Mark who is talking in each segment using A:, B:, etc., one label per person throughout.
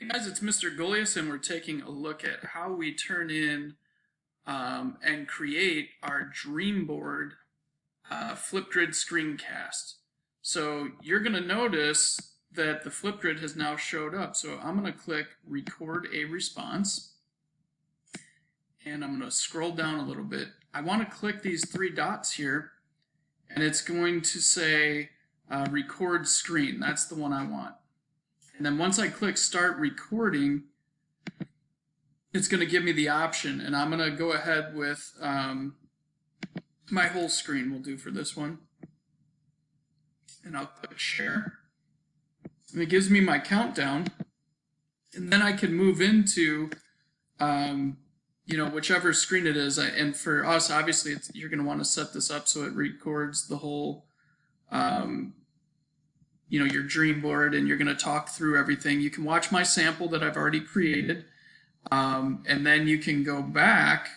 A: Hey guys, it's Mr. Goliath, and we're taking a look at how we turn in and create our dream board Flipgrid screencast. So you're going to notice that the Flipgrid has now showed up. So I'm going to click Record a Response, and I'm going to scroll down a little bit. I want to click these three dots here, and it's going to say Record Screen. That's the one I want. And then once I click Start Recording, it's going to give me the option, and I'm going to go ahead with my whole screen will do for this one. And I'll click Share. And it gives me my countdown, and then I can move into whichever screen it is. And for us, obviously, you're going to want to set this up so it records the whole your dream board, and you're going to talk through everything. You can watch my sample that I've already created, and then you can go back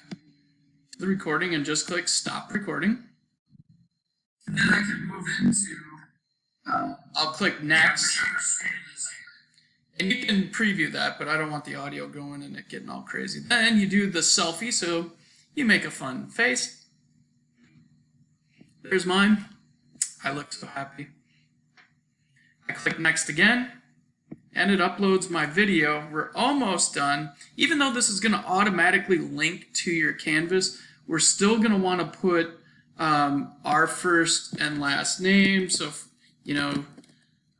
A: to the recording and just click Stop Recording. And then I can move into, I'll click Next. And you can preview that, but I don't want the audio going and it getting all crazy. Then you do the selfie, so you make a fun face. There's mine. I look so happy. I click Next again, and it uploads my video. We're almost done. Even though this is going to automatically link to your canvas, we're still going to want to put our first and last name. So,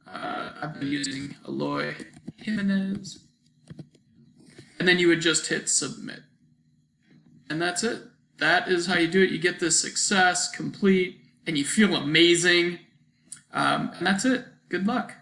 A: I've been using Eloy Jimenez. And then you would just hit Submit. And that's it. That is how you do it. You get this success, complete, and you feel amazing. And that's it. Good luck.